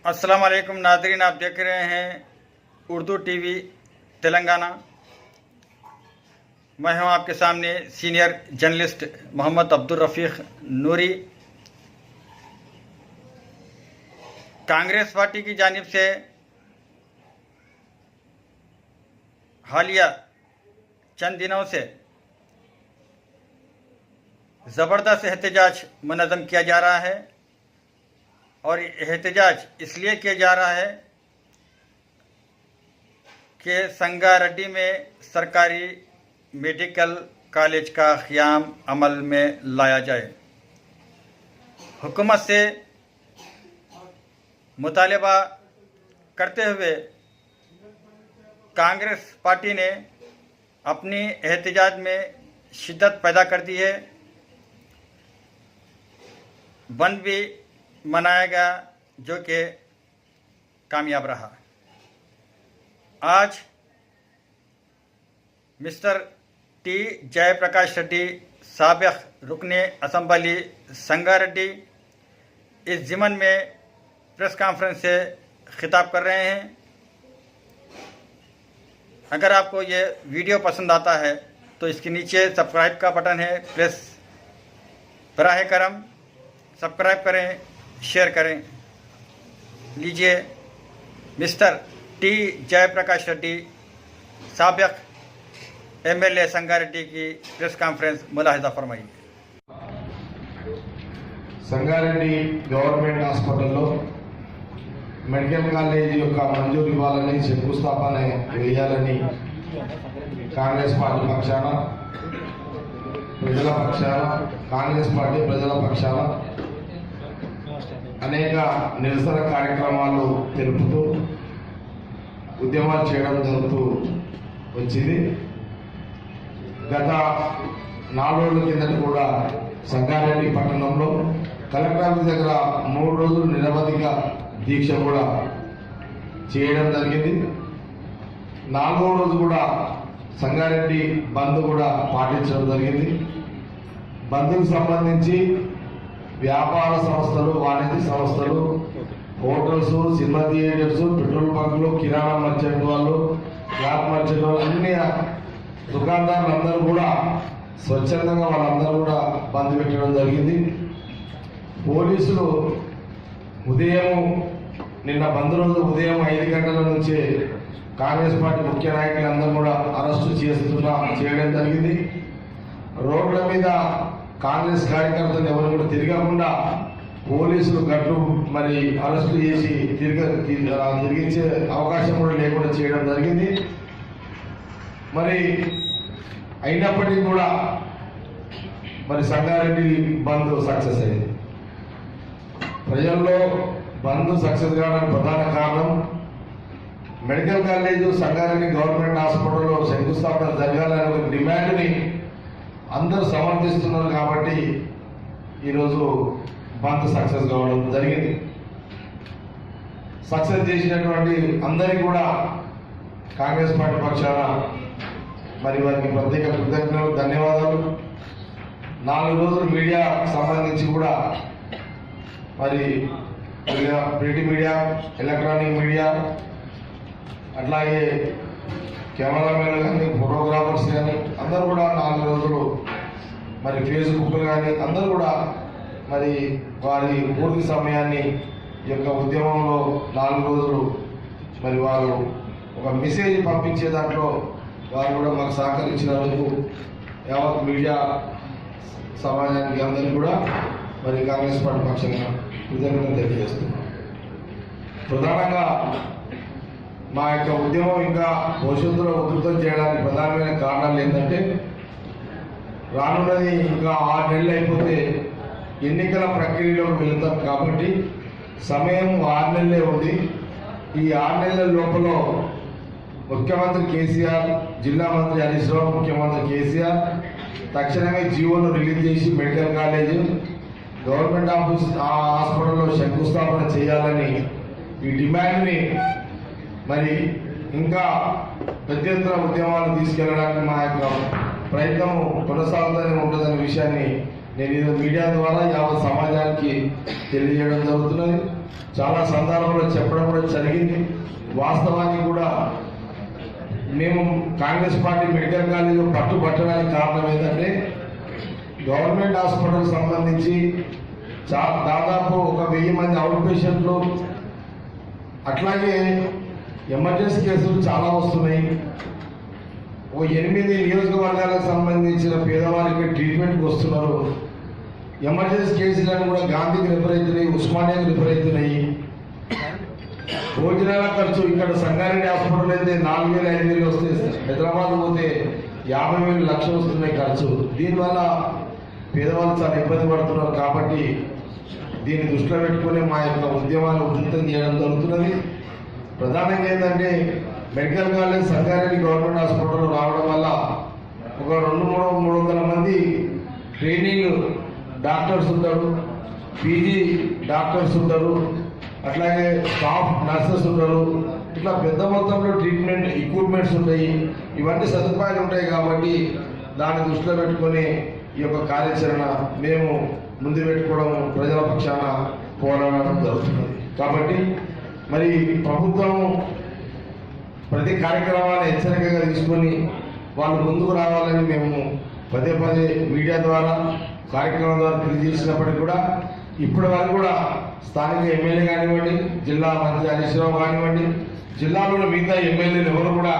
अस्सलाम वालेकुम नाज़रीन, आप देख रहे हैं उर्दू टीवी तेलंगाना। मैं हूं आपके सामने सीनियर जर्नलिस्ट मोहम्मद अब्दुल रफ़ीक नूरी। कांग्रेस पार्टी की जानिब से हालिया चंद दिनों से ज़बरदस्त एहतजाज मुनज़्ज़म किया जा रहा है और एहतजाज इसलिए किया जा रहा है कि संगारेड्डी में सरकारी मेडिकल कॉलेज का क़याम अमल में लाया जाए। हुकूमत से मुतालबा करते हुए कांग्रेस पार्टी ने अपनी एहतजाज में शिद्दत पैदा कर दी है। बंद भी मनाया गया जो कि कामयाब रहा। आज मिस्टर टी जयप्रकाश रेड्डी साबिक़ रुकने असम्बली संगारेड्डी इस ज़िमन में प्रेस कॉन्फ्रेंस से खिताब कर रहे हैं। अगर आपको ये वीडियो पसंद आता है तो इसके नीचे सब्सक्राइब का बटन है, प्लीज़ बराह करम सब्सक्राइब करें, शेयर करें। लीजिए मिस्टर टी जयप्रकाश रेड्डी साबिक़ एमएलए संगारेड्डी की प्रेस कॉन्फ्रेंस मुलाहिजा फरमाइए। संगारेड्डी गवर्नमेंट హాస్పిటల్లో మెడికల్ కాలేజీ యొక్క మంజూరు ఇవ్వాలని శంకుస్థాపన వేయాలని కాంగ్రెస్ పార్టీ పక్షాన ప్రజల పక్షాన కాంగ్రెస్ పార్టీ ప్రజల పక్షాన అనేక నిరసన కార్యక్రమాలు తెలుపుతూ ఉద్యమాలు చేయడం జరుగుతూ వచ్చింది. గత 4 రోజుల కిందట కూడా సంగారెడ్డి పట్టణంలో కలెక్టర్ ఆఫీస్ దగ్గర 3 రోజులు నిరవధిక దీక్ష కూడా చేయడం జరిగింది. 4వ రోజు కూడా సంగారెడ్డి బంద్ కూడా పాటించడం జరిగింది. బంద్కు సంబంధించి వ్యాపార సంస్థలు, వాణిజ్య సంస్థలు, హోటల్స్, సినిమా థియేటర్స్, పెట్రోల్ బంకులు, కిరాణా మర్చెంట్ వాళ్ళు, క్లాత్ మర్చెంట్ వాళ్ళు, అన్ని దుకాణదారులందరూ కూడా స్వచ్ఛందంగా వాళ్ళందరూ కూడా బంద్ పెట్టడం జరిగింది. పోలీసులు నిన్న బంద్ రోజు ఉదయం 5 గంటల నుంచే కాంగ్రెస్ పార్టీ ముఖ్య నాయకులందరూ కూడా అరెస్టు చేయడం జరిగింది. రోడ్ల మీద కాంగ్రెస్ కార్యకర్తలు ఎవరు కూడా తిరగకుండా పోలీసులు గట్టు మరి అరెస్టు చేసి తిరిగించే అవకాశం కూడా లేకుండా చేయడం జరిగింది. మరి అయినప్పటికీ కూడా మరి సంగారెడ్డి బంద్ సక్సెస్ అయింది. ప్రజల్లో బంద్ సక్సెస్ కావడానికి ప్రధాన కారణం మెడికల్ కాలేజ్ సంగారెడ్డి గవర్నమెంట్ హాస్పిటల్లో శంకుస్థాపన జరగాలనే ఒక డిమాండ్ని అందరూ సమర్థిస్తున్నారు కాబట్టి ఈరోజు బంద్ సక్సెస్ కావడం జరిగింది. సక్సెస్ చేసినటువంటి అందరికీ కూడా కాంగ్రెస్ పార్టీ పక్షాన మరి వారికి ప్రత్యేక కృతజ్ఞతలు, ధన్యవాదాలు. 4 రోజులు మీడియా సంబంధించి కూడా మరి ప్రింట్ మీడియా, ఎలక్ట్రానిక్ మీడియా, అట్లాగే కెమెరామెన్లు కానీ, ఫోటోగ్రాఫర్స్ కానీ అందరూ కూడా 4 రోజులు మరి ఫేస్బుక్లు కానీ అందరూ కూడా మరి వారి పూర్తి సమయాన్ని ఈ యొక్క ఉద్యమంలో 4 రోజులు మరి వారు ఒక మెసేజ్ పంపించే దాంట్లో వారు కూడా మాకు సహకరించినందుకు యావత్ మీడియా సమాజానికి అందరికీ కూడా మరి కాంగ్రెస్ పార్టీ పక్షంగా కృతజ్ఞతలు తెలియజేస్తున్నాం. ప్రధానంగా మా యొక్క ఉద్యమం ఇంకా భవిష్యత్తులో ఉధృతం చేయడానికి ప్రధానమైన కారణాలు ఏంటంటే రానున్నది ఇంకా 6 నెలలు అయిపోతే ఎన్నికల ప్రక్రియలోకి వెళుతాం కాబట్టి సమయం 6 నెలలే ఉంది. ఈ 6 నెలల లోపల ముఖ్యమంత్రి కేసీఆర్, జిల్లా మంత్రి హరీష్ రావు, ముఖ్యమంత్రి కేసీఆర్ తక్షణమే జీవోను రిలీజ్ చేసి మెడికల్ కాలేజ్ గవర్నమెంట్ హాస్పిటల్లో శంకుస్థాపన చేయాలని ఈ డిమాండ్ని మరి ఇంకా పెద్ద ఎత్తున ఉద్యమాలు తీసుకెళ్లడానికి మా యొక్క ప్రయత్నం కొనసాగుతూనే ఉంటుందనే విషయాన్ని నేను మీడియా ద్వారా యావత్ సమాజానికి తెలియజేయడం జరుగుతున్నది. చాలా సందర్భంలో చెప్పడం కూడా జరిగింది. వాస్తవానికి కూడా మేము కాంగ్రెస్ పార్టీ మెడికల్ కాలేజీలో పట్టుబట్టడానికి కారణం ఏంటంటే గవర్నమెంట్ హాస్పిటల్కి సంబంధించి దాదాపు 1000 మంది అవుట్ పేషెంట్లు, అట్లాగే ఎమర్జెన్సీ కేసులు చాలా వస్తున్నాయి. 8 నియోజకవర్గాలకు సంబంధించిన పేదవారికి ట్రీట్మెంట్కి వస్తున్నారు. ఎమర్జెన్సీ కేసులను కూడా గాంధీకి రిఫర్ అవుతున్నాయి, ఉస్మానియాకి రిఫర్ అవుతున్నాయి. భోజనాల ఖర్చు ఇక్కడ సంగారెడ్డి హాస్పిటల్ అయితే 4000-5000 వస్తే, హైదరాబాద్ పోతే 50,000 లక్షలు వస్తున్నాయి ఖర్చు. దీనివల్ల పేదవాళ్ళు చాలా ఇబ్బంది పడుతున్నారు. కాబట్టి దీన్ని దృష్టిలో పెట్టుకుని మా యొక్క ఉద్యమాన్ని ఉధృతం చేయడం జరుగుతున్నది. ప్రధానంగా ఏంటంటే medical college Sangareddy government hospital రావడం వల్ల ఒక 200-300 మంది ట్రైనింగ్ డాక్టర్స్ ఉంటారు, పీజీ డాక్టర్స్ ఉంటారు, అట్లాగే స్టాఫ్ నర్సెస్ ఉంటారు. ఇట్లా పెద్ద మొత్తంలో ట్రీట్మెంట్ ఎక్విప్మెంట్స్ ఉంటాయి. ఇవన్నీ సదుపాయాలు ఉంటాయి. కాబట్టి దాన్ని దృష్టిలో పెట్టుకొని ఈ యొక్క కార్యాచరణ మేము ముందు పెట్టుకోవడం, ప్రజల పక్షాన పోరాడడం జరుగుతున్నది. కాబట్టి మరి ప్రభుత్వం ప్రతి కార్యక్రమాన్ని హెచ్చరికగా తీసుకొని వాళ్ళు ముందుకు రావాలని మేము పదే మీడియా ద్వారా కార్యక్రమం ద్వారా తెలియజేసినప్పటికీ కూడా ఇప్పటి వరకు కూడా స్థానిక ఎమ్మెల్యే కానివ్వండి, జిల్లా మంత్రి హరీష్ రావు కానివ్వండి, జిల్లాలోని మిగతా ఎమ్మెల్యేలు ఎవరు కూడా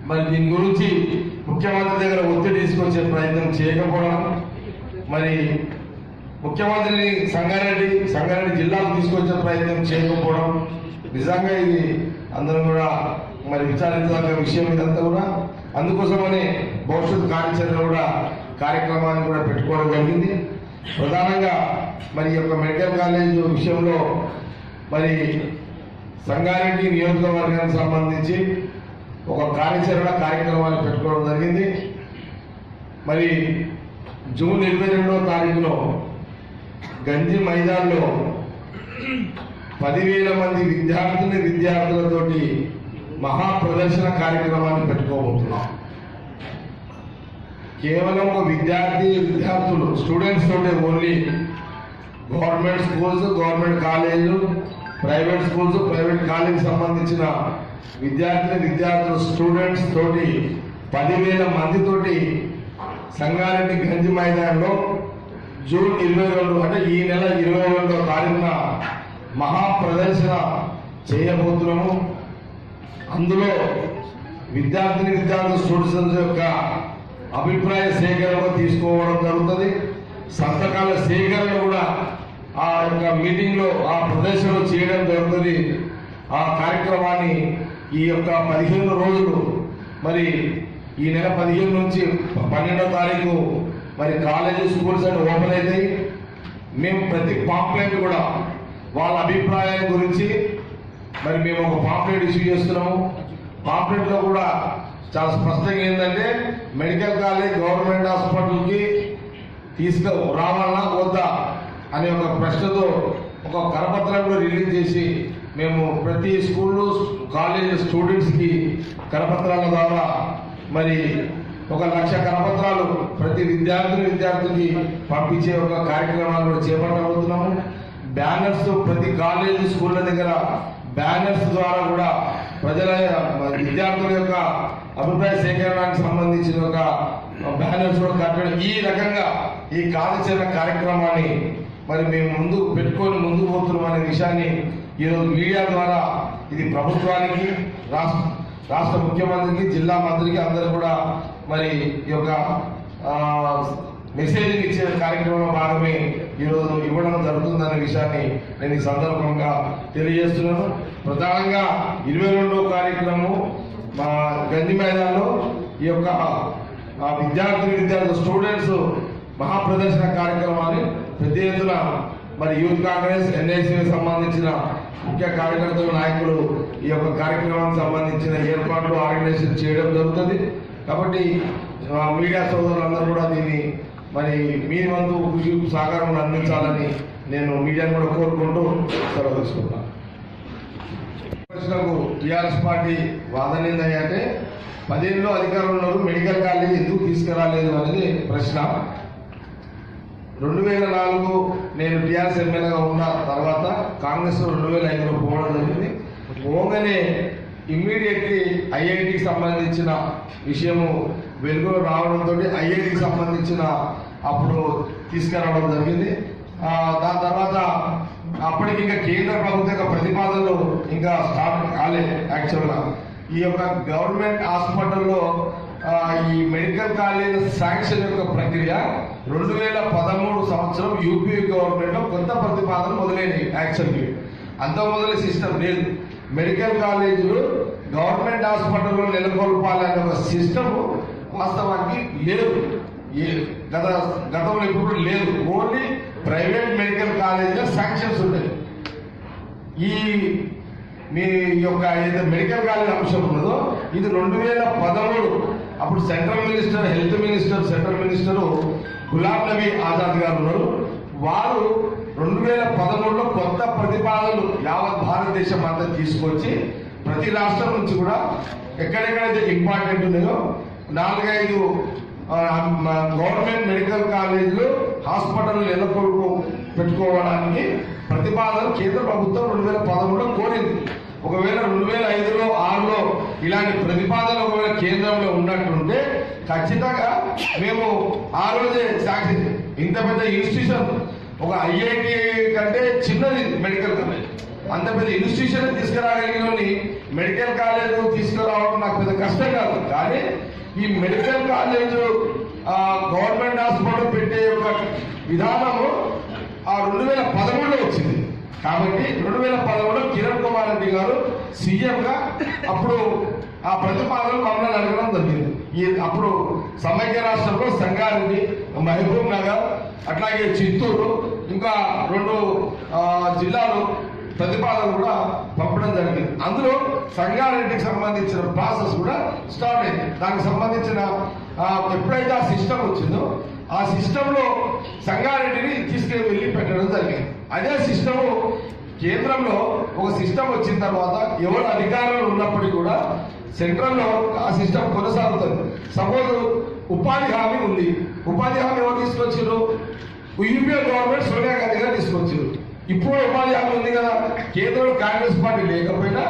మరి దీని గురించి ముఖ్యమంత్రి దగ్గర ఒత్తిడి తీసుకొచ్చే ప్రయత్నం చేయకపోవడం, మరి ముఖ్యమంత్రిని సంగారెడ్డి జిల్లాకు తీసుకొచ్చే ప్రయత్నం చేయకపోవడం నిజంగా ఇది అందరం కూడా మరి విచారించాల్సిన విషయం ఇదంతా కూడా. అందుకోసమని భవిష్యత్ కార్యాచరణ కూడా కార్యక్రమాన్ని కూడా పెట్టుకోవడం జరిగింది. ప్రధానంగా మరి ఈ యొక్క మెడికల్ కాలేజ్ విషయంలో మరి సంగారెడ్డి నియోజకవర్గానికి సంబంధించి ఒక కార్యక్రమాన్ని పెట్టుకోవడం జరిగింది. మరి జూన్ 22వ తారీఖులో గంజి మైదాన్లో 10,000 మంది విద్యార్థులతోటి మహాప్రదర్శన కార్యక్రమాన్ని పెట్టుకోబోతున్నాం. కేవలం ఒక విద్యార్థులు స్టూడెంట్స్ తోటి ఓన్లీ గవర్నమెంట్ స్కూల్స్, గవర్నమెంట్ కాలేజీలు, ప్రైవేట్ స్కూల్స్, ప్రైవేట్ కాలేజీకి సంబంధించిన విద్యార్థులు స్టూడెంట్స్ తోటి 10,000 మందితోటి సంగారెడ్డి గంజి మైదానంలో జూన్ 22 అంటే ఈ నెల 22వ తారీఖున మహాప్రదర్శన చేయబోతున్నాము. అందులో విద్యార్థులు స్టూడెంట్స్ యొక్క అభిప్రాయ సేకరణ తీసుకోవడం జరుగుతుంది. సంతకాల సేకరణ కూడా ఆ యొక్క మీటింగ్లో ఆ ప్రదర్శనలో చేయడం జరుగుతుంది. ఆ కార్యక్రమాన్ని ఈ యొక్క 15 రోజులు మరి ఈ నెల 15 నుంచి 12వ తారీఖు మరి కాలేజీ స్కూల్స్ అని ఓపెన్ అవుతాయి. మేము ప్రతి పాంప్లెట్ కూడా వాళ్ళ అభిప్రాయం గురించి మరి మేము ఒక పాంప్లెట్ ఇష్యూ చేస్తున్నాము. పాంప్లెట్లో కూడా చాలా స్పష్టంగా ఏంటంటే మెడికల్ కాలేజ్ గవర్నమెంట్ హాస్పిటల్కి రావాలన్నా వద్దా అనే ఒక ప్రశ్నతో ఒక కరపత్రం కూడా రిలీజ్ చేసి మేము ప్రతి స్కూళ్ళు కాలేజ్ స్టూడెంట్స్కి కరపత్రాల ద్వారా మరి 1,00,000 కరపత్రాలు ప్రతి విద్యార్థికి పంపించే ఒక కార్యక్రమాలు కూడా చేపట్టబోతున్నాము. బ్యానర్స్ ప్రతి కాలేజీ స్కూళ్ళ దగ్గర బ్యానర్స్ ద్వారా కూడా విద్యార్థుల యొక్క అభిప్రాయ సేకరణకు సంబంధించిన ఒక బ్యానర్స్ కూడా కట్టడం, ఈ రకంగా ఈ కార్యాచరణ కార్యక్రమాన్ని మరి మేము ముందుకు ముందుకు పోతున్నాం అనే విషయాన్ని ఈరోజు మీడియా ద్వారా ఇది ప్రభుత్వానికి, రాష్ట్ర ముఖ్యమంత్రికి, జిల్లా మంత్రికి అందరూ కూడా మరి ఈ యొక్క మెసేజ్ ఇచ్చే కార్యక్రమంలో భాగమే ఈరోజు ఇవ్వడం జరుగుతుందనే విషయాన్ని నేను ఈ సందర్భంగా తెలియజేస్తున్నాను. ప్రధానంగా 22వ కార్యక్రమం మా గంజి మైదానంలో ఈ యొక్క విద్యార్థులు స్టూడెంట్స్ మహాప్రదర్శన కార్యక్రమాన్ని పెద్ద ఎత్తున మరి యూత్ కాంగ్రెస్, ఎన్ఐసికి సంబంధించిన ముఖ్య కార్యకర్తలు, నాయకులు ఈ యొక్క కార్యక్రమానికి సంబంధించిన ఏర్పాట్లు ఆర్గనైజేషన్ చేయడం జరుగుతుంది. కాబట్టి మీడియా సోదరులందరూ కూడా దీన్ని మరి మీ వంతు కృషి సహకారం అందించాలని నేను మీడియాను కూడా కోరుకుంటూ సెలవు తీసుకుంటాను. ప్రశ్నకు టీఆర్ఎస్ పార్టీ వాదన ఏంటంటే 10 ఏళ్ళలో అధికారంలో మెడికల్ కాలేజ్ ఎందుకు తీసుకురాలేదు అనేది ప్రశ్న. 2004 నేను టీఆర్ఎస్ ఎమ్మెల్యేగా ఉన్న తర్వాత కాంగ్రెస్ 2005లో పోవడం జరిగింది. పోగానే ఇమ్మీడియట్లీ ఐఐటికి సంబంధించిన విషయము వెలుగులో రావడంతో ఐఐటికి సంబంధించిన అప్పుడు తీసుకురావడం జరిగింది. దాని తర్వాత అప్పటికి ఇంకా కేంద్ర ప్రభుత్వ యొక్క ప్రతిపాదనలు ఇంకా స్టార్ట్ కాలేదు. యాక్చువల్గా ఈ యొక్క గవర్నమెంట్ హాస్పిటల్లో ఈ మెడికల్ కాలేజ్ శాంక్షన్ యొక్క ప్రక్రియ 2013 సంవత్సరం యూపీ గవర్నమెంట్ లో కొత్త ప్రతిపాదన మొదలైనవి. యాక్చువల్గా అంత మొదల సిస్టమ్ లేదు. మెడికల్ కాలేజీలు గవర్నమెంట్ హాస్పిటల్లో నెలకొల్పాలనే ఒక సిస్టమ్ వాస్తవానికి లేదు. గతంలో ఇప్పుడు లేదు. ఓన్లీ ప్రైవేట్ మెడికల్ కాలేజీలో శాంక్షన్స్ ఉంటాయి. ఈ మీ యొక్క ఏదైతే మెడికల్ కాలేజ్ అంశం ఉన్నదో ఇది 2013 అప్పుడు central minister, health minister, central minister Ghulam Nabi Azad గారు ఉన్నారు. వారు 2013లో కొత్త ప్రతిపాదనలు యావత్ భారతదేశం అంతా తీసుకొచ్చి ప్రతి రాష్ట్రం నుంచి కూడా ఎక్కడెక్కడైతే ఇంపార్టెంట్ ఉన్నాయో 4-5 గవర్నమెంట్ మెడికల్ కాలేజీలు హాస్పిటల్ పెట్టుకోవడానికి ప్రతిపాదన కేంద్ర ప్రభుత్వం 2013లో కోరింది. ఒకవేళ 2005లో 6లో ఇలాంటి ప్రతిపాదన ఒకవేళ కేంద్రంలో ఉన్నట్టుంటే ఖచ్చితంగా మేము ఆ రోజే సాక్షి ఇంత పెద్ద ఇన్స్టిట్యూషన్ ఒక ఐఐటి కంటే చిన్నది మెడికల్ కాలేజ్, అంత పెద్ద ఇన్స్టిట్యూషన్ తీసుకురాగలిగిన మెడికల్ కాలేజ్ తీసుకురావడం నాకు పెద్ద కష్టం కాదు. కానీ ఈ మెడికల్ కాలేజ్ గవర్నమెంట్ హాస్పిటల్ పెట్టే యొక్క విధానము 2013లో వచ్చింది. కాబట్టి 2013లో కిరణ్ కుమార్ రెడ్డి గారు సీఎంగా అప్పుడు ఆ ప్రతిపాదనలు మమ్మల్ని అడగడం జరిగింది. అప్పుడు సమైక్య రాష్ట్రంలో సంగారెడ్డి, మహబూబ్ నగర్, అట్లాగే చిత్తూరు, ఇంకా 2 జిల్లాలు ప్రతిపాదన కూడా పంపడం జరిగింది. అందులో సంగారెడ్డికి సంబంధించిన ప్రాసెస్ కూడా స్టార్ట్ అయింది. దానికి సంబంధించిన ఎప్పుడైతే ఆ సిస్టమ్ వచ్చిందో ఆ సిస్టంలో సంగారెడ్డిని తీసుకెళ్ళి పెట్టడం జరిగింది. అదే సిస్టము కేంద్రంలో ఒక సిస్టమ్ వచ్చిన తర్వాత ఎవరు అధికారంలో ఉన్నప్పటికీ కూడా సెంట్రల్లో ఆ సిస్టమ్ కొనసాగుతుంది. సపోజ్ ఉపాధి హామీ ఉంది. ఉపాధి హామీ ఎవరు తీసుకొచ్చారు? యూపీఏ గవర్నమెంట్ సోనియా గాంధీ గారు తీసుకొచ్చారు. ఇప్పుడు ఉపాధి హామీ ఉంది కదా. కేంద్రంలో కాంగ్రెస్ పార్టీ లేకపోయినా,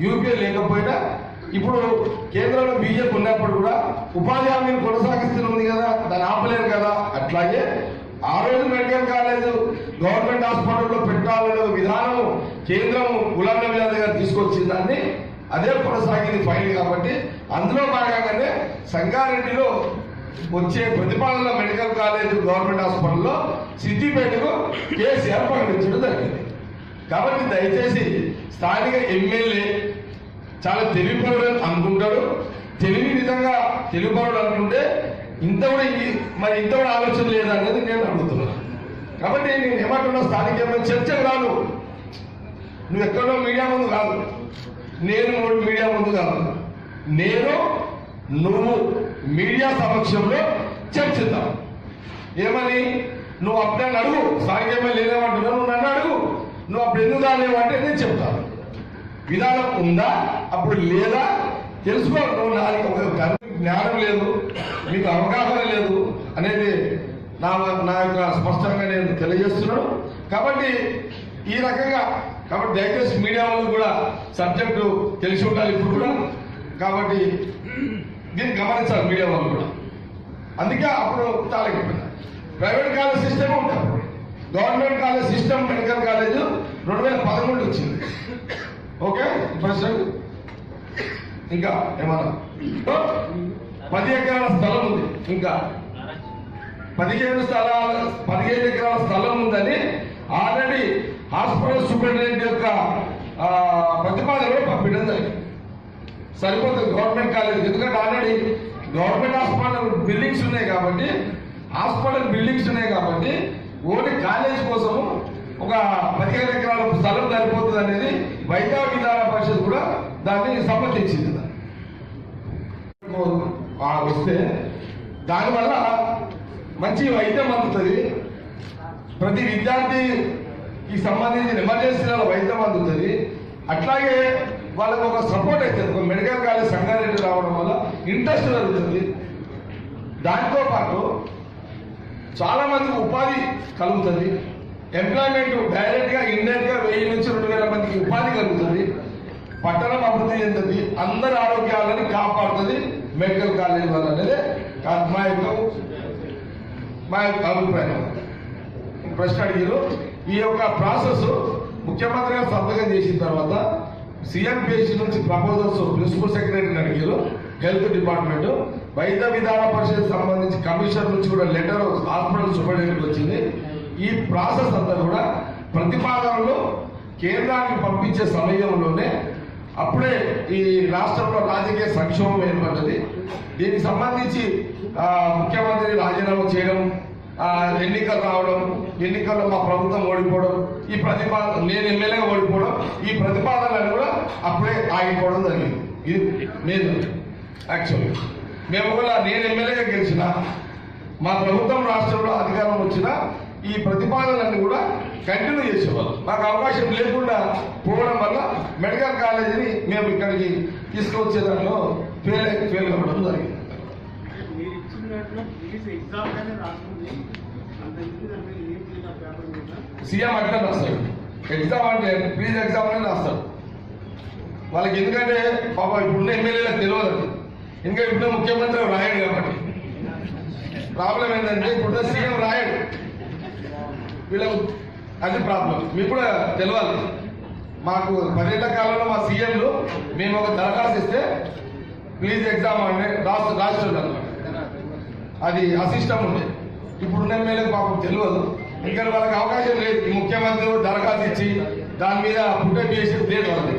యూపీఏ లేకపోయినా, ఇప్పుడు కేంద్రంలో బీజేపీ ఉన్నప్పుడు కూడా ఉపాధి హామీని కొనసాగిస్తుంది కదా, దాన్ని ఆపలేరు కదా. అట్లాగే ఆ రోజు మెడికల్ కాలేజ్ గవర్నమెంట్ హాస్పిటల్లో పెట్టాలనే విధానం కేంద్రం గులాం నబీ ఆజాద్ గారు తీసుకొచ్చిన దాన్ని అదే కొనసాగింది ఫైల్. కాబట్టి అందులో భాగంగానే సంగారెడ్డిలో వచ్చే ప్రతిపాదన మెడికల్ కాలేజ్ గవర్నమెంట్ హాస్పిటల్లో సిద్దిపేటకు కేసీఆర్ ప్రకటించడం జరిగింది. కాబట్టి దయచేసి స్థానిక ఎమ్మెల్యే చాలా తెలివిపరుడు అనుకుంటాడు. తెలివి నిజంగా తెలివిపరుడు అనుకుంటే ఇంత కూడా ఆలోచన లేదనేది నేను అడుగుతున్నాను. కాబట్టి నేను ఏమంటున్నా, స్థానిక ఎమ్మెల్యే చర్చకు రాను. నువ్వు ఎక్కడో మీడియా ముందు కాదు, నేను మీడియా ముందు కాదు, నువ్వు మీడియా సమక్షంలో చర్చిద్దాం. ఏమని? నువ్వు అప్పుడే అడుగు. స్థానిక ఎమ్మెల్యే లేదేమంటున్నావు, నువ్వు నన్ను అడుగు. నువ్వు అప్పుడు ఎందుకు రాలేవంటే నేను చెప్తాను. విధానం ఉందా, అప్పుడు లేదా తెలుసుకో. నువ్వు నాకు జ్ఞానం లేదు, మీకు అవగాహన లేదు అనేది నా యొక్క స్పష్టంగా నేను తెలియజేస్తున్నాను. కాబట్టి ఈ రకంగా దయచేసి మీడియా వాళ్ళు కూడా సబ్జెక్టు తెలిసి ఉండాలి ఇప్పుడు కూడా. కాబట్టి దీన్ని గమనించాలి మీడియా వాళ్ళు కూడా. అందుకే అప్పుడు తాళగిపోయినా ప్రైవేట్ కాలేజ్ సిస్టమ్ ఉంటారు. Government college system medical college 2013 వచ్చింది. ఓకే, ప్రశ్న ఇంకా ఏమన్నా 10 ఎకరాల స్థలం ఉంది. ఇంకా 15 ఎకరాల స్థలం ఉందని ఆల్రెడీ హాస్పిటల్ సూపరింటెండెంట్ యొక్క ప్రతిపాదనలో పంపించడం జరిగింది. సరిపోతుంది గవర్నమెంట్ కాలేజ్. ఎందుకంటే ఆల్రెడీ గవర్నమెంట్ హాస్పిటల్ బిల్డింగ్స్ ఉన్నాయి కాబట్టి ఓన్లీ కాలేజ్ కోసము ఒక 15 ఎకరాల స్థలం సరిపోతుంది అనేది వైద్య విధాన పరిషత్ కూడా దాన్ని సమ్మతించింది. వస్తే దానివల్ల మంచి వైద్యం అందుతుంది. ప్రతి విద్యార్థికి సంబంధించిన ఎమర్జెన్సీలలో వైద్యం అందుతుంది. అట్లాగే వాళ్ళకు ఒక సపోర్ట్ అవుతుంది. ఒక మెడికల్ కాలేజ్ సంగారెడ్డి రావడం వల్ల ఇంట్రెస్ట్ జరుగుతుంది. దాంతో పాటు చాలా మందికి ఉపాధి కలుగుతుంది. ఎంప్లాయ్మెంట్ డైరెక్ట్గా ఇండైరెక్ట్గా 1000 నుంచి 2000 మందికి ఉపాధి కలుగుతుంది. పట్టణం అభివృద్ధి చెందుతుంది. అందరి ఆరోగ్యాలని కాపాడుతుంది మెడికల్ కాలేజ్ వల్ల అనేది మా యొక్క అభిప్రాయం. ప్రశ్న అడిగారు. ఈ యొక్క ప్రాసెస్ ముఖ్యమంత్రి గారు సంతకం చేసిన తర్వాత సీఎం పేజీ నుంచి ప్రపోజల్స్ ప్రిన్సిపల్ సెక్రటరీని అడిగారు. హెల్త్ డిపార్ట్మెంట్ వైద్య విధాన పరిషత్ సంబంధించి కమిషనర్ నుంచి కూడా లెటర్ హాస్పిటల్ సూపరింటెండెంట్ వచ్చింది. ఈ ప్రాసెస్ అంతా కూడా ప్రతిపాదనలు కేంద్రానికి పంపించే సమయంలోనే అప్పుడే ఈ రాష్ట్రంలో రాజకీయ సంక్షోభం ఏర్పడ్డది. దీనికి సంబంధించి ముఖ్యమంత్రి రాజీనామా చేయడం, ఎన్నికలు రావడం, ఎన్నికల్లో మా ప్రభుత్వం ఓడిపోవడం, ఈ ప్రతిపాదన నేను ఎమ్మెల్యేగా ఓడిపోవడం, ఈ ప్రతిపాదనలు కూడా అప్పుడే ఆగిపోవడం జరిగింది. ఇది నేను యాక్చువల్లీ మేము కూడా నేను ఎమ్మెల్యేగా గెలిచిన, మా ప్రభుత్వం రాష్ట్రంలో అధికారం వచ్చిన ఈ ప్రతిపాదనలన్నీ కూడా కంటిన్యూ చేసేవాళ్ళు. మాకు అవకాశం లేకుండా పోవడం వల్ల మెడికల్ కాలేజీని మేము ఇక్కడికి తీసుకొచ్చే దాంట్లో ఫెయిల్ అవ్వడం జరిగింది. సీఎం అట్లా రాస్తాడు. ఎగ్జామ్ అంటే ప్లీజ్ ఎగ్జామ్ అని రాస్తాడు వాళ్ళకి. ఎందుకంటే పాపం ఇప్పుడున్న ఎమ్మెల్యేలకు తెలియదు. ఇంకా ఇప్పుడు ముఖ్యమంత్రి రాయడు కాబట్టి ప్రాబ్లం ఏంటంటే ఇప్పుడు సీఎం రాయడు. వీళ్ళకు అది ప్రాబ్లం. మీకు కూడా తెలియాలి. మాకు 10 ఏళ్ల కాలంలో మా సీఎంలు మేము ఒక దరఖాస్తు ఇస్తే ప్లీజ్ ఎగ్జామ్ అంటే రాష్ట్రం అది అసిస్టం ఉంది. ఇప్పుడున్న ఎమ్మెల్యేలకు పాపం తెలియదు. ఇంకా వాళ్ళకి అవకాశం లేదు. ఈ ముఖ్యమంత్రి దరఖాస్తు ఇచ్చి దాని మీద పుట్టప్ చేసి లేదు వాళ్ళకి.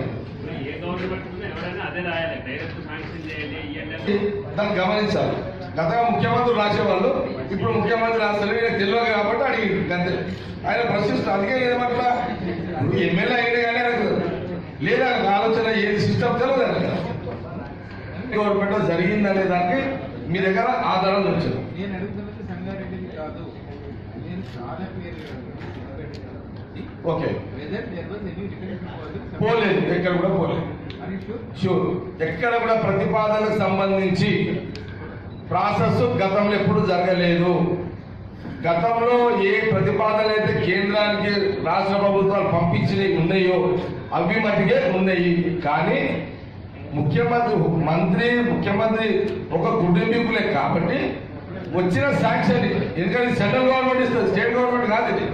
దాన్ని గమనించాలి. గతంగా ముఖ్యమంత్రులు రాసేవాళ్ళు, ఇప్పుడు ముఖ్యమంత్రి రాస్తారు. తెలియదు కాబట్టి అడిగి అంతే. ఆయన ప్రశ్నిస్తారు. అందుకే ఏమంటా ఎమ్మెల్యే అయినా కానీ ఆయనకు లేదా ఆలోచన ఏది సిస్టమ్ తెలియదు. గవర్నమెంట్ జరిగిందనే దానికి మీ దగ్గర ఆధారాలు వచ్చారు. ఓకే, పోలేదు. ఎక్కడ కూడా పోలేదు. షూర్. ఎక్కడ కూడా ప్రతిపాదనకు సంబంధించి ప్రాసెస్ గతంలో ఎప్పుడు జరగలేదు. గతంలో ఏ ప్రతిపాదనలు అయితే కేంద్రానికి రాష్ట్ర ప్రభుత్వాలు పంపించినవి ఉన్నాయో అవి మటుకే ఉన్నాయి. కానీ ముఖ్యమంత్రి ఒక కుటుంబీకులే కాబట్టి వచ్చిన శాంక్షన్, ఎందుకంటే సెంట్రల్ గవర్నమెంట్ ఇస్తుంది, స్టేట్ గవర్నమెంట్ కాదు. ఇది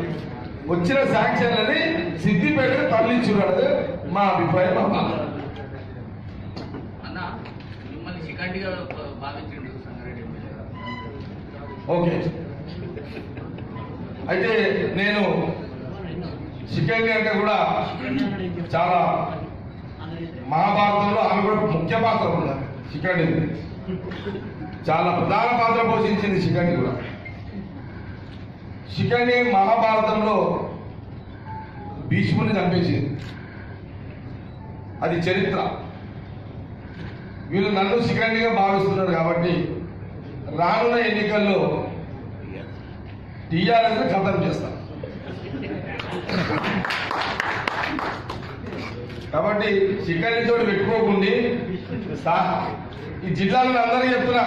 వచ్చిన శాంక్షన్లని సిద్దిపేటకు తరలించు అనేది మా అభిప్రాయం. ఓకే, అయితే నేను శిఖండి అంటే కూడా చాలా మహాభారతంలో ఆమె కూడా ముఖ్య పాత్ర ఉన్నది. శిఖండి చాలా ప్రధాన పాత్ర పోషించింది. శిఖండి కూడా శిఖండి మహాభారతంలో భీష్ముని చంపేసింది. అది చరిత్ర. వీళ్ళు నన్ను శిఖండిగా భావిస్తున్నారు కాబట్టి రానున్న ఎన్నికల్లో టీఆర్ఎస్ ఖతం చేస్తారు. కాబట్టి శిఖండితో పెట్టుకోకుండా ఈ జిల్లాలో అందరికీ చెప్తున్నా,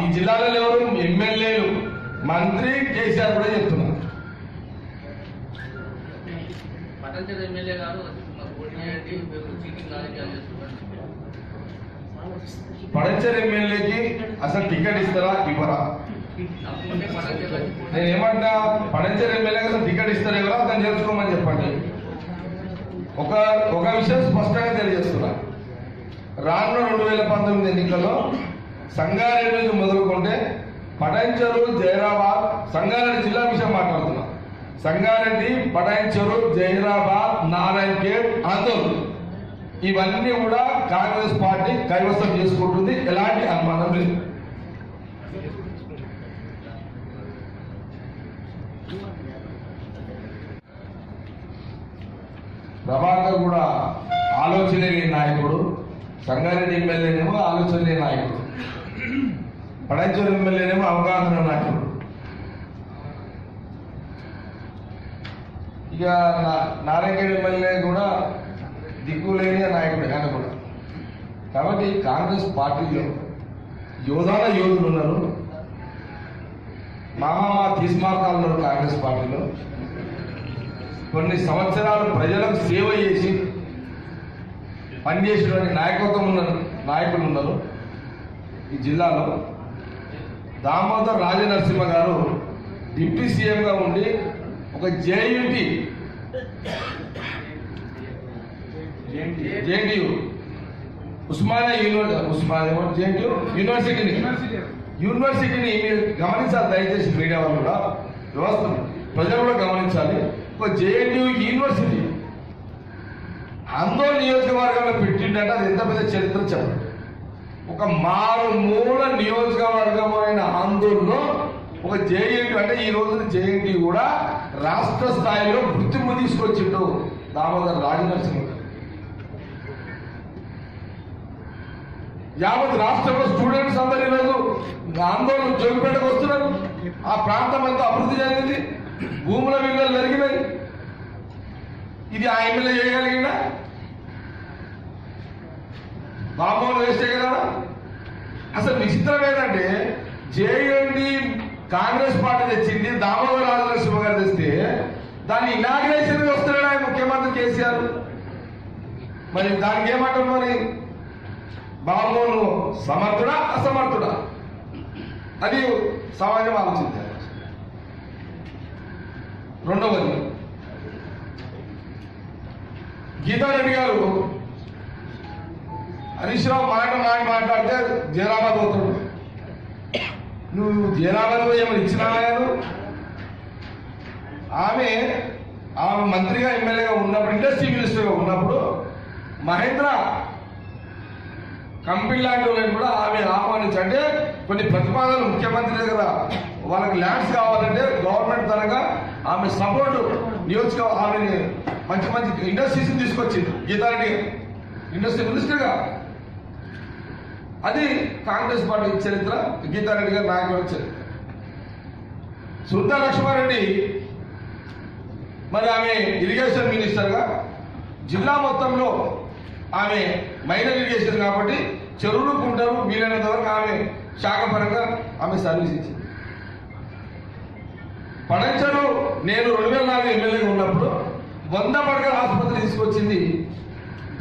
ఈ జిల్లాలో ఎవరు ఎమ్మెల్యేలు, మంత్రి కేసీఆర్ కూడా చెప్తున్నారు. పడంచర్ ఎమ్మెల్యేకి అసలు టికెట్ ఇస్తారా ఇవ్వరా? నేను ఏమంటా, పడంచర్ ఎమ్మెల్యేకి అసలు టికెట్ ఇస్తారా ఇవ్వరా అతను చేసుకోమని చెప్పండి. ఒక విషయం స్పష్టంగా తెలియజేస్తున్నా. రానున్న 2019 ఎన్నికల్లో సంగారెడ్డి నుంచి మొదలుకుంటే పడంచెరు, జైరాబాద్, సంగారెడ్డి జిల్లా విషయం మాట్లాడుతున్నా. సంగారెడ్డి, పడంచెరు, జైరాబాద్, నారాయణఖేడ్, ఆందోళన ఇవన్నీ కూడా కాంగ్రెస్ పార్టీ కైవసం చేసుకుంటుంది. ఎలాంటి అనుమానం లేదు. ప్రభాకర్ కూడా ఆలోచన లేని నాయకుడు, సంగారెడ్డి ఎమ్మెల్యేనేమో ఆలోచన లేని నాయకుడు, పడంచెరు ఎమ్మెల్యేనేమో అవగాహన నాయకుడు. ఇక నారాయణఖేడ్ ఎమ్మెల్యే కూడా దిక్కులేని నాయకుడు ఆయన కూడా. కాబట్టి కాంగ్రెస్ పార్టీలో యోధులు ఉన్నారు. మహామా తీసుమార్గాలు కాంగ్రెస్ పార్టీలో కొన్ని సంవత్సరాలు ప్రజలకు సేవ చేసి పనిచేసేటువంటి నాయకత్వం ఉన్న నాయకులు ఉన్నారు ఈ జిల్లాలో. దామోదర్ రాజనరసింహ గారు డిప్యూటీ సీఎంగా ఉండి ఒక జేఎన్టీయు యూనివర్సిటీని మీరు గమనించాలి దయచేసి, మీడియా వాళ్ళు కూడా, వ్యవస్థ ప్రజలు కూడా గమనించాలి. ఒక జేఎన్టీయు యూనివర్సిటీ ఆందోళన నియోజకవర్గంలో పెట్టిందంటే అది ఎంత పెద్ద చరిత్ర చెప్పండి. ఒక మారుమూల నియోజకవర్గమైన ఆందోళనలో ఒక జేఎన్టీ అంటే ఈ రోజున జేఎన్టీ కూడా రాష్ట్ర స్థాయిలో గుర్తింపు తీసుకొచ్చిండు దామోదర్ రాజనరసింహ. యావత్ రాష్ట్రంలో స్టూడెంట్స్ అందరు ఈరోజు ఆందోళన జోగిపేటకు వస్తున్నారు. ఆ ప్రాంతం అంతా అభివృద్ధి జరిగింది, భూముల విలువలు జరిగినాయి. ఇది ఆ ఎమ్మెల్యే చేయగలిగినా? బాంబోలు వేస్తే కదా. అసలు విచిత్రం ఏంటంటే జేఎన్టీ కాంగ్రెస్ పార్టీ తెచ్చింది, దామోదర్ రాజనరసింహ గారు తెస్తే దాన్ని ఇనాగ్రేషన్ వస్తున్నాడు ఆయన ముఖ్యమంత్రి కేసీఆర్. మరి దానికి ఏమంటారు? మరి బాంబోను సమర్థుడా అసమర్థుడా? అది సమాజం ఆలోచించారు. రెండవది, గీతారెడ్డి గారు హరీష్ రావు మాట్లాడితే జైరాబాద్ పోతాడు. నువ్వు జైరాబాద్ ఏమైనా ఇచ్చినావా? ఆమె మంత్రిగా ఎమ్మెల్యేగా ఉన్నప్పుడు, ఇండస్ట్రీ మినిస్టర్గా ఉన్నప్పుడు మహేంద్ర కంపెనీ లాంటి వాళ్ళని కూడా ఆమె ఆహ్వానించంటే కొన్ని ప్రతిపాదనలు ముఖ్యమంత్రి దగ్గర వాళ్ళకి ల్యాండ్స్ కావాలంటే గవర్నమెంట్ తరగా ఆమె సపోర్ట్ ఆమెని మంచి మంచి ఇండస్ట్రీస్ తీసుకొచ్చింది గీతారెడ్డి ఇండస్ట్రీ మినిస్టర్గా. అది కాంగ్రెస్ పార్టీ చరిత్ర, గీతారెడ్డి గారి నాయకుల చరిత్ర. సుల్తా లక్ష్మారెడ్డి మరి ఆమె ఇరిగేషన్ మినిస్టర్గా జిల్లా మొత్తంలో ఆమె మైనర్ ఇరిగేషన్ కాబట్టి చెరువులు కుంటలు వీలైనంత వరకు ఆమె శాఖపరంగా ఆమె సర్వీస్ ఇచ్చింది. పడంచరు నేను 2004 ఎమ్మెల్యేగా ఉన్నప్పుడు 100 పడకల ఆసుపత్రి తీసుకొచ్చింది,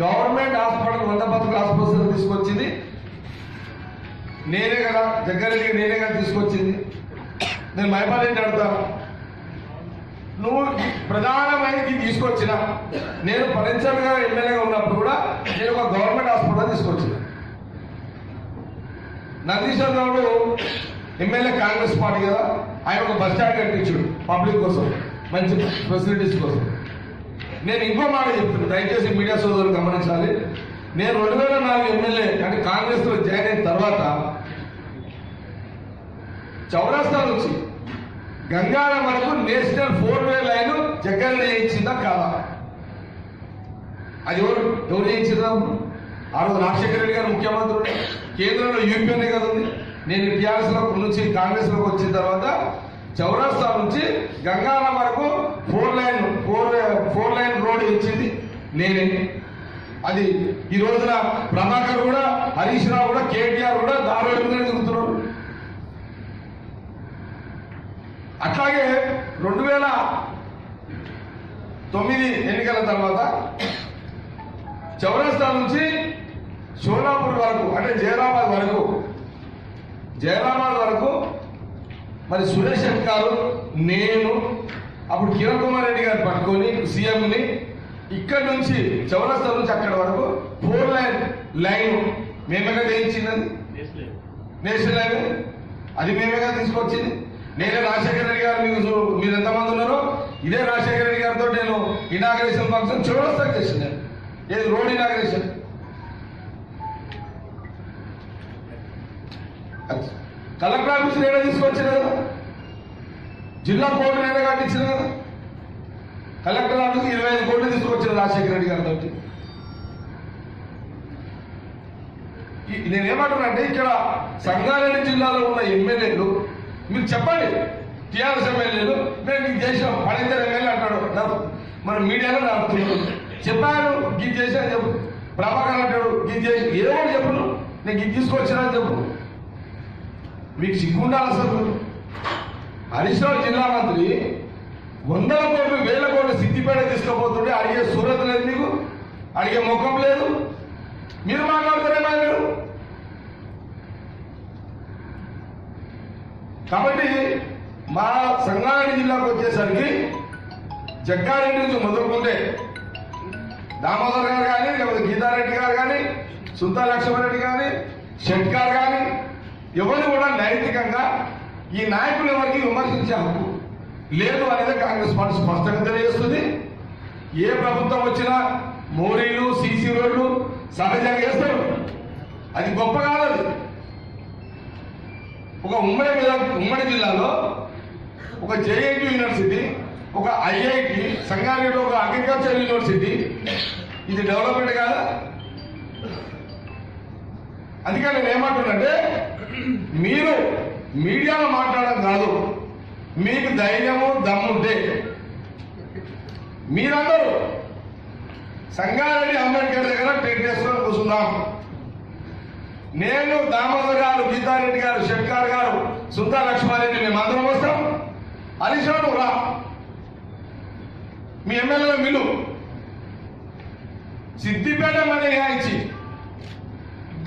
గవర్నమెంట్ హాస్పిటల్ 100 పడకల ఆసుపత్రి తీసుకొచ్చింది నేనే కదా, జగ్గారెడ్డికి నేనే కదా తీసుకొచ్చింది. నేను మైపాలెడ్డి అడుగుతాను, నువ్వు ప్రధానమైన తీసుకొచ్చిన, నేను పడంచరుగా ఎమ్మెల్యేగా ఉన్నప్పుడు కూడా నేను ఒక గవర్నమెంట్ హాస్పిటల్ తీసుకొచ్చిన. నందీశ్వర్ గౌడ్ ఎమ్మెల్యే కాంగ్రెస్ పార్టీ కదా, ఆయన ఒక బస్ స్టాండ్ కట్టించాడు పబ్లిక్ కోసం, మంచి ఫెసిలిటీస్ కోసం. నేను ఇంకో మాట చెప్తున్నాను, దయచేసి మీడియా సోదరులు గమనించాలి. నేను 2004 ఎమ్మెల్యే అంటే కాంగ్రెస్ లో జాయిన్ అయిన తర్వాత చౌరస్తా నుంచి గంగారం వరకు నేషనల్ 4-వే లైన్ జగ్గారెడ్డి చేయించిందా కాదా? అది ఎవరు చేయించిందా? ఆ రోజు రాజశేఖర రెడ్డి గారు ముఖ్యమంత్రి, కేంద్రంలో యూపీఏనే కదా ఉంది. నేను టీఆర్ఎస్ లో నుంచి కాంగ్రెస్ లోకి వచ్చిన తర్వాత చౌరస్తా నుంచి గంగారం వరకు 4 లైన్ రోడ్ ఇచ్చింది నేనే. అది ఈ రోజున ప్రభాకర్ కూడా, హరీష్ రావు కూడా, కేటీఆర్ కూడా దారుణ తిరుగుతున్నారు. అట్లాగే 2009 ఎన్నికల తర్వాత చౌరస్తా నుంచి షోలాపూర్ వరకు అంటే జైరాబాద్ వరకు మరి సురేష్ గారు, నేను, అప్పుడు కిరణ్ కుమార్ రెడ్డి గారు పట్టుకొని సీఎంని ఇక్కడ నుంచి చౌరస్తా నుంచి అక్కడ వరకు 4 లైన్ మేమేగా చేయించింది. నేషనల్ లైన్ అది మేమేగా తీసుకొచ్చింది. నేనే రాజశేఖర రెడ్డి గారు, మీరు ఎంతమంది ఉన్నారో ఇదే రాజశేఖర రెడ్డి గారితో నేను ఇనాగ్రేషన్ ఫంక్షన్ చౌరస్తా చేసింది. ఏది రోడ్ ఇనాగ్రేషన్. కలెక్టర్ ఆఫీస్ నేనే తీసుకొచ్చిన కదా, జిల్లా కోర్టు నేనే కట్టించిన కదా, కలెక్టర్ ఆఫీస్ 25 కోట్లు తీసుకొచ్చిన రాజశేఖర రెడ్డి గారితో. నేనేమంటున్నానంటే ఇక్కడ సంగారెడ్డి జిల్లాలో ఉన్న ఎమ్మెల్యేలు మీరు చెప్పండి, టీఆర్ఎస్ ఎమ్మెల్యేలు మేము నీకు చేసాం, పడేద్దరు ఎమ్మెల్యే అంటాడు, మన మీడియాలో నడుపుతున్నాడు. చెప్పాను గీత చేశాను చెప్పు, ప్రభాకర్ అంటాడు గీత చేసి, ఏదో ఒకటి చెప్పు, నేను గీత తీసుకొచ్చినా చెప్పు. మీకు సిగ్గుండాలి అసలు. హరీష్ రావు జిల్లా మంత్రి వందల కోట్లు వేల కోట్లు సిద్దిపేట తీసుకుపోతుంటే అడిగే సూరత్ లేదు, మీకు అడిగే ముఖం లేదు. మీరు మాట్లాడతారేమో మీరు. కాబట్టి మా సంగారెడ్డి జిల్లాకు వచ్చేసరికి జగ్గారెడ్డి నుంచి మొదలుకుంటే దామోదర్ గారు కానీ, లేకపోతే గీతారెడ్డి గారు కానీ, సుంతా లక్ష్మణరెడ్డి కానీ, షెట్కార్ కానీ ఎవరు కూడా నైతికంగా ఈ నాయకులు ఎవరికి విమర్శించే హక్కు లేదు అనేది కాంగ్రెస్ పార్టీ స్పష్టంగా తెలియజేస్తుంది. ఏ ప్రభుత్వం వచ్చినా మోరీలు, సీసీ రోడ్లు సహజంగా చేస్తారు. అది గొప్ప కాదు. ఒక ఉమ్మడి జిల్లాలో ఒక జేఎన్టీ యూనివర్సిటీ, ఒక ఐఐటి, సంగారెడ్డిలో ఒక అగ్రికల్చర్ యూనివర్సిటీ, ఇది డెవలప్మెంట్ కాదా? అందుకని నేను ఏమంటున్నంటే, మీరు మీడియాలో మాట్లాడడం కాదు, మీకు ధైర్యము దమ్ముంటే మీరందరూ సంగారెడ్డి అంబేద్కర్ దగ్గర టెంట్ వేసుకొని కూర్చుందాం. నేను, దామోదర్ గారు, గీతారెడ్డి గారు, షెట్కార్ గారు, సుంతా లక్ష్మారెడ్డి మేమందరం వస్తాం. హరీష్ రావు రా, మీ ఎమ్మెల్యేలో మిలు సిద్దిపేట మినహాయించి,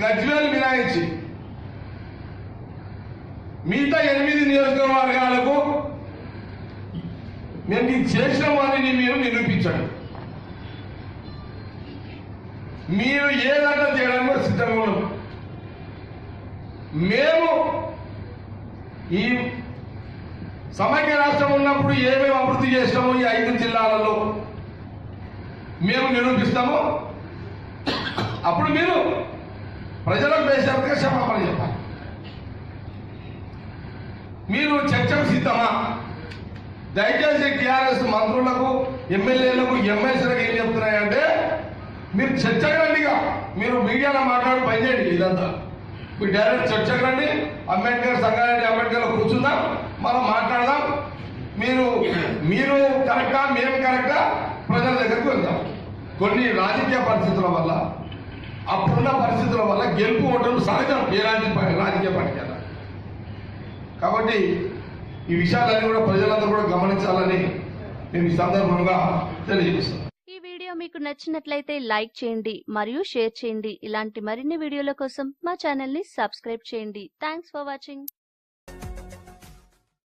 గజ్వేల్ మినహాయించి మిగతా 8 నియోజకవర్గాలకు మేము ఇది చేసిన వారిని మీరు నిరూపించండి. మీరు ఏదంటే చేయడానికి సిద్ధంగా ఉన్నాం. మేము ఈ సమైక్య రాష్ట్రం ఉన్నప్పుడు ఏమేమి అభివృద్ధి చేస్తామో ఈ 5 జిల్లాలలో మేము నిరూపిస్తాము. అప్పుడు మీరు ప్రజలకు వేసేందుకు క్షమాపణ చెప్పాలి. మీరు చర్చకు సిద్ధమా? దయచేసి టీఆర్ఎస్ మంత్రులకు, ఎమ్మెల్యేలకు, ఎమ్మెల్సీలకు ఏం చెప్తున్నాయంటే, మీరు చర్చకు రండిగా. మీరు మీడియాలో మాట్లాడి పనిచేయండి. ఇదంతా మీరు డైరెక్ట్ చర్చకు రండి. అంబేద్కర్, సంగారెడ్డి అంబేద్కర్ కూర్చుందాం, మనం మాట్లాడదాం. మీరు కరెక్టా, మేము కరెక్టా, ప్రజల దగ్గరకు వెళ్తాం. కొన్ని రాజకీయ పరిస్థితుల వల్ల, అప్పుడున్న పరిస్థితుల వల్ల గెలుపు ఓటర్లు సహజం ఏ రాజకీయ పార్టీ కదా. కాబట్టి ఈ విషయాలన్నీ కూడా ప్రజలందరూ కూడా గమనించాలని మేము ఈ సందర్భంగా తెలియజేస్తాం. ఈ వీడియో మీకు నచ్చినట్లయితే లైక్ చేయండి మరియు షేర్ చేయండి. ఇలాంటి మరిన్ని వీడియోల కోసం మా ఛానల్ ని సబ్స్క్రైబ్ చేయండి. Thanks for watching.